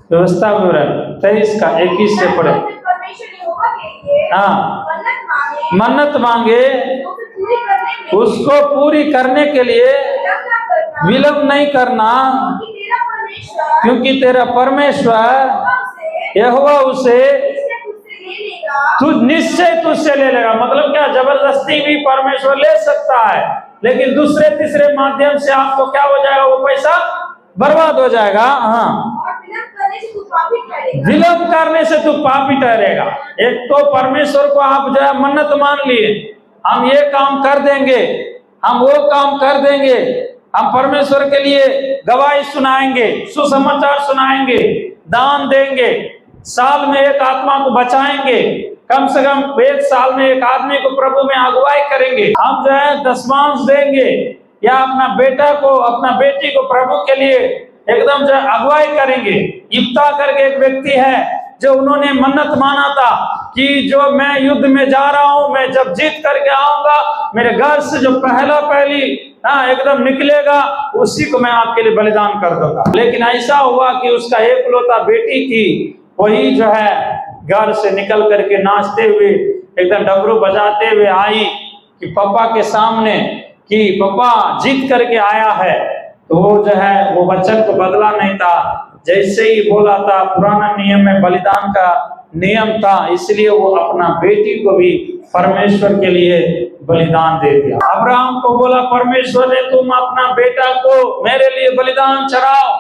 व्यवस्था विवरण 23 का 21 से पढ़े। हाँ, मन्नत मांगे उसको पूरी करने के लिए विलंब नहीं करना, क्योंकि तेरा परमेश्वर यहोवा उसे तू निश्चय तुझसे ले लेगा। मतलब क्या, जबरदस्ती भी परमेश्वर ले सकता है, लेकिन दूसरे तीसरे माध्यम से आपको क्या हो जाएगा, वो पैसा बर्बाद हो जाएगा। हाँ, विलंब करने से तू पापी ठहरेगा। एक तो परमेश्वर को आप जो है मन्नत मान लिए, हम ये काम कर देंगे, हम वो काम कर देंगे, हम परमेश्वर के लिए गवाही सुनाएंगे, सुसमाचार सुनाएंगे, दान देंगे, साल में एक आत्मा को बचाएंगे, कम से कम एक साल में एक आदमी को प्रभु में अगुवाई करेंगे, हम जो है दशमांश देंगे, या अपना बेटा को अपना बेटी को प्रभु के लिए एकदम जो अगुवाई करेंगे। इफ्ता करके एक व्यक्ति है जो उन्होंने मन्नत माना था कि जो मैं युद्ध में जा रहा हूं, मैं जब जीत करके आऊंगा, मेरे घर से जो पहली एकदम निकलेगा, उसी को मैं आपके लिए बलिदान कर दूंगा। लेकिन ऐसा हुआ कि उसका एकलौता बेटी थी, वही जो है घर से निकल करके नाचते हुए एकदम डमरू बजाते हुए आई कि पापा के सामने कि पापा जीत करके आया है। तो वो जो है वो वचन को बदला नहीं था, जैसे ही बोला था, पुराना नियम में बलिदान का नियम था, इसलिए वो अपना बेटी को भी परमेश्वर के लिए बलिदान दे दिया। अब्राहम को बोला परमेश्वर ने, तुम अपना बेटा को मेरे लिए बलिदान चढ़ाओ।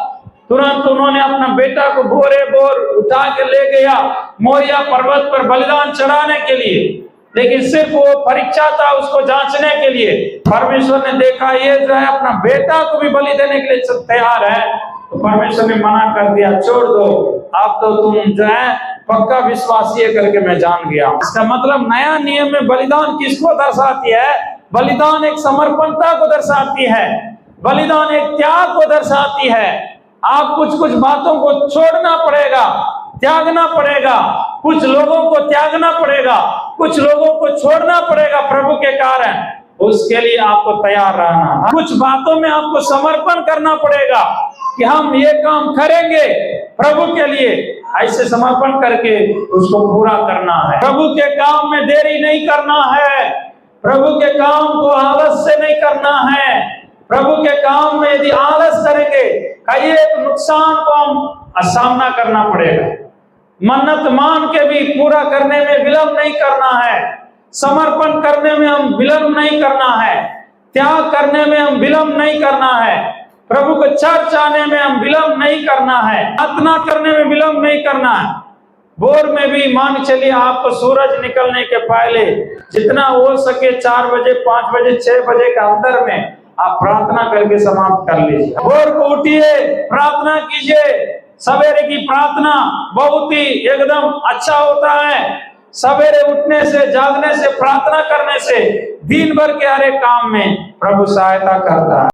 तुरंत उन्होंने अपना बेटा को बोरे बोर उठा के ले गया मोरिया पर्वत पर बलिदान चढ़ाने के लिए, लेकिन सिर्फ वो परीक्षा था, उसको जांचने के लिए। परमेश्वर ने देखा ये जो है अपना बेटा को भी बलि देने के लिए तैयार है, तो परमेश्वर ने मना कर दिया, छोड़ दो, अब तो तुम जो है पक्का विश्वासी है करके मैं जान गया। इसका मतलब नया नियम में बलिदान किसको दर्शाती है? बलिदान एक समर्पणता को दर्शाती है, बलिदान एक त्याग को दर्शाती है। आप कुछ बातों को छोड़ना पड़ेगा, त्यागना पड़ेगा, कुछ लोगों को त्यागना पड़ेगा, कुछ लोगों को छोड़ना पड़ेगा प्रभु के कारण। उसके लिए आपको तैयार रहना, कुछ बातों में आपको समर्पण करना पड़ेगा कि हम ये काम करेंगे प्रभु के लिए, ऐसे समर्पण करके उसको पूरा करना है। प्रभु के काम में देरी नहीं करना है, प्रभु के काम को आलस से नहीं करना है। प्रभु के काम में यदि आलस करेंगे, कई एक नुकसान को हम सामना करना पड़ेगा। मन्नत मान के भी पूरा करने में विलंब नहीं करना है, समर्पण करने में हम विलंब नहीं करना है, त्याग करने में हम विलंब नहीं करना है, प्रभु को चर्च आने में हम विलंब नहीं करना है, प्रार्थना करने में विलंब नहीं करना है। भोर में भी मान चलिए आपको सूरज निकलने के पहले जितना हो सके 4 बजे 5 बजे 6 बजे के अंदर में आप प्रार्थना करके समाप्त कर लीजिए। भोर को उठिए, प्रार्थना कीजिए। सवेरे की प्रार्थना बहुत ही एकदम अच्छा होता है। सवेरे उठने से, जागने से, प्रार्थना करने से दिन भर के हर एक काम में प्रभु सहायता करता है।